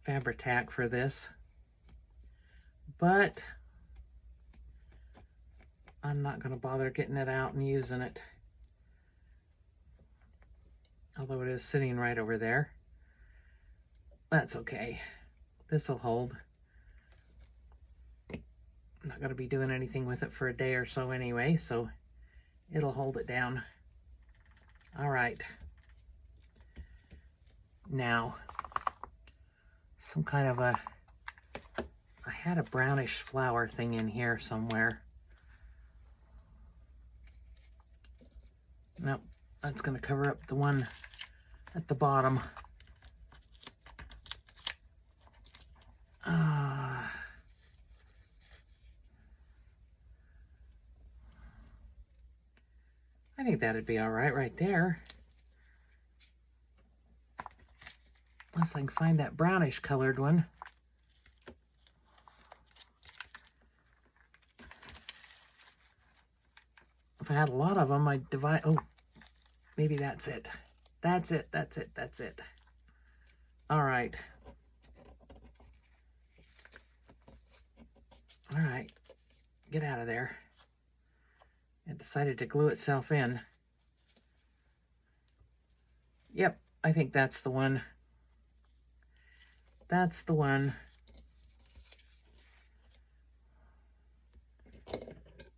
Fabri-Tac for this, but I'm not going to bother getting it out and using it, although it is sitting right over there. That's okay. This will hold. I'm not going to be doing anything with it for a day or so anyway, so it'll hold it down. All right. Now, some kind of a, I had a brownish flower thing in here somewhere. Nope, that's going to cover up the one at the bottom. I think that'd be all right there. Unless I can find that brownish colored one. If I had a lot of them, I'd divide. Oh, maybe that's it. That's it. All right. All right. Get out of there. It decided to glue itself in. Yep, I think that's the one. That's the one.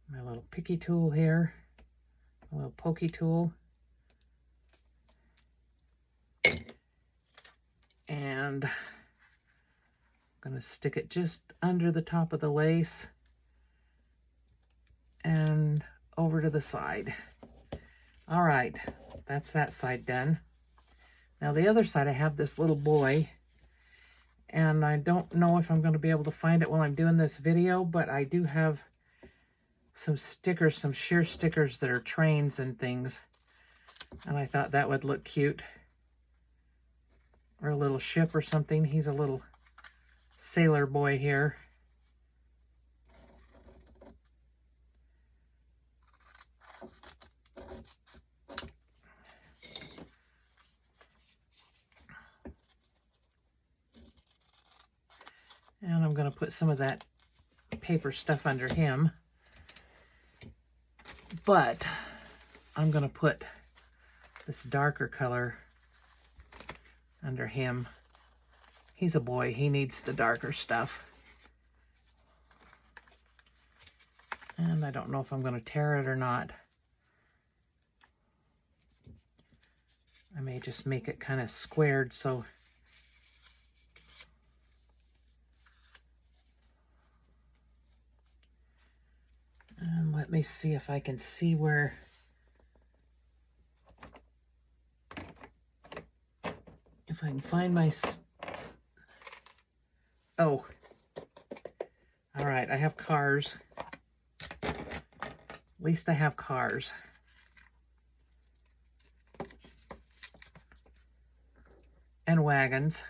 My little picky tool here. A little pokey tool. And I'm going to stick it just under the top of the lace and over to the side. All right, that's that side done. Now the other side, I have this little boy, and I don't know if I'm going to be able to find it while I'm doing this video, but I do have some stickers, some sheer stickers that are trains and things, and I thought that would look cute. Or a little ship or something. He's a little sailor boy here. And I'm going to put some of that paper stuff under him. But I'm going to put this darker color under him. He's a boy. He needs the darker stuff. And I don't know if I'm going to tear it or not. I may just make it kind of squared so and let me see if I can see where if I can find my oh, all right, I have cars. At least I have cars. And wagons.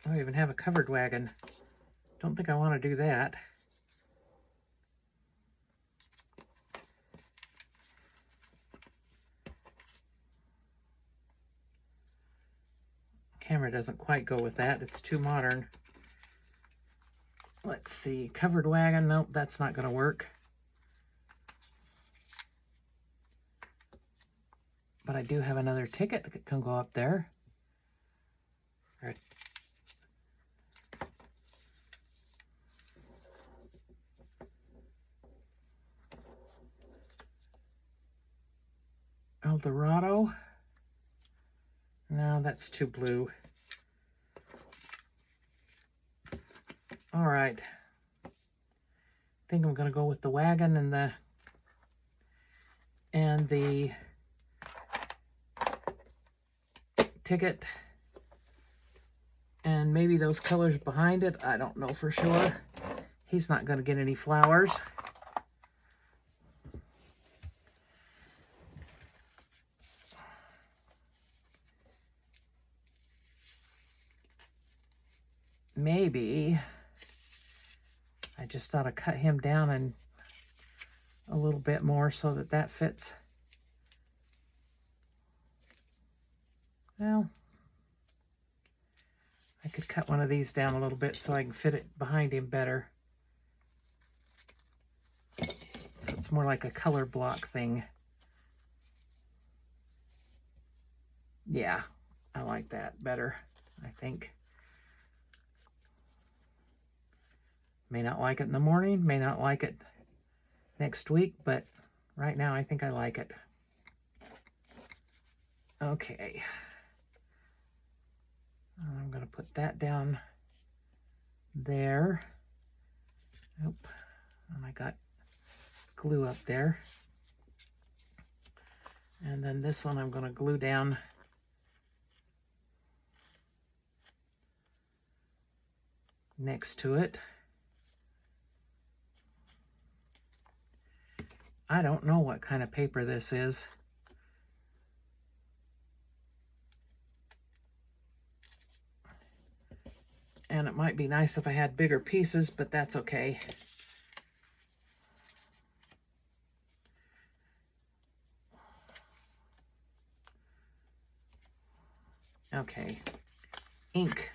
I even have a covered wagon. Don't think I want to do that. Camera doesn't quite go with that. It's too modern. Let's see. Covered wagon. Nope, that's not going to work. But I do have another ticket that can go up there. All right. Eldorado. No, that's too blue. All right. I think I'm going to go with the wagon and the ticket. And maybe those colors behind it. I don't know for sure. He's not going to get any flowers. Maybe I just thought I'd cut him down and a little bit more so that that fits. Well, I could cut one of these down a little bit so I can fit it behind him better. So it's more like a color block thing. Yeah, I like that better, I think. May not like it in the morning, may not like it next week, but right now I think I like it. Okay. I'm going to put that down there. Nope. And I got glue up there. And then this one I'm going to glue down next to it. I don't know what kind of paper this is. And it might be nice if I had bigger pieces, but that's okay. Okay. Ink.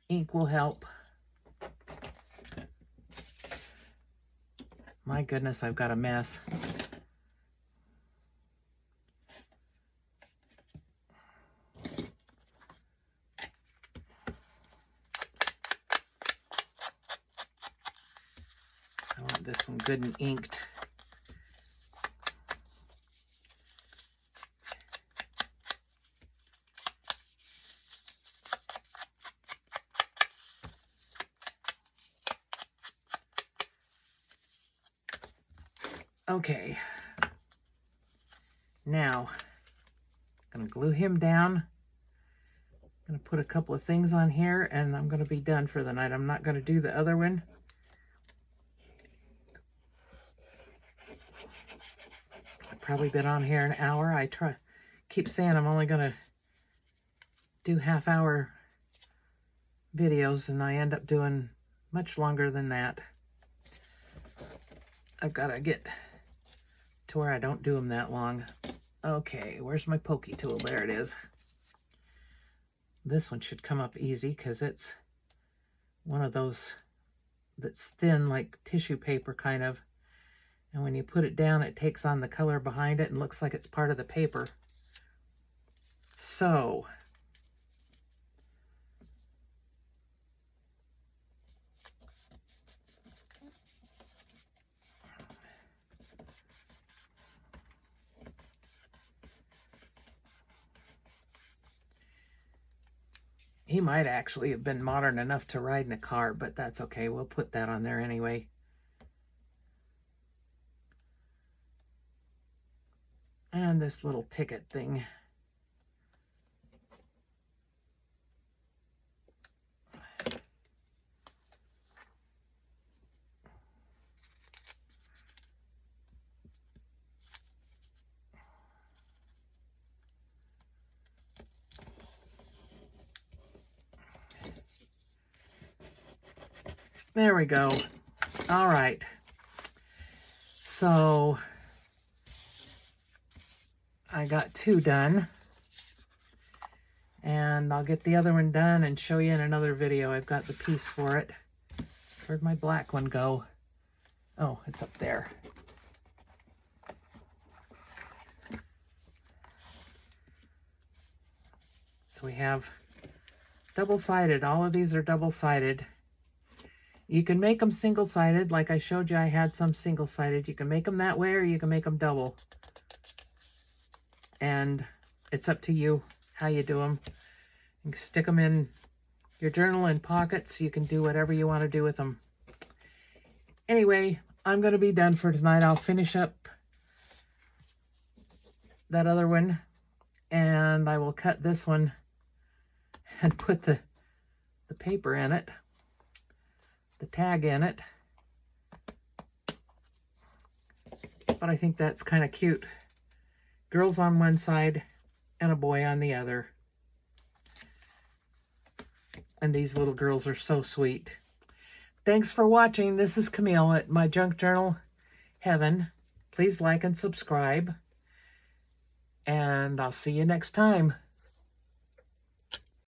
Ink will help. My goodness, I've got a mess. I want this one good and inked. Okay, now I'm going to glue him down. I'm going to put a couple of things on here and I'm going to be done for the night. I'm not going to do the other one. I've probably been on here an hour. I keep saying I'm only going to do half-hour videos and I end up doing much longer than that. I've got to get to where I don't do them that long. Okay, where's my pokey tool? There it is. This one should come up easy because it's one of those that's thin, like tissue paper kind of. And when you put it down, it takes on the color behind it and looks like it's part of the paper. So, he might actually have been modern enough to ride in a car, but that's okay. We'll put that on there anyway. And this little ticket thing. There we go. All right. So I got 2 done. And I'll get the other one done and show you in another video. I've got the piece for it. Where'd my black one go? Oh, it's up there. So we have double-sided. All of these are double-sided. You can make them single-sided. Like I showed you, I had some single-sided. You can make them that way or you can make them double. And it's up to you how you do them. You can stick them in your journal in pockets. You can do whatever you want to do with them. Anyway, I'm going to be done for tonight. I'll finish up that other one. And I will cut this one and put the paper in it. The tag in it. But I think that's kind of cute. Girls on one side and a boy on the other. And these little girls are so sweet. Thanks for watching. This is Camille at my Junk Journal Heaven. Please like and subscribe. And I'll see you next time.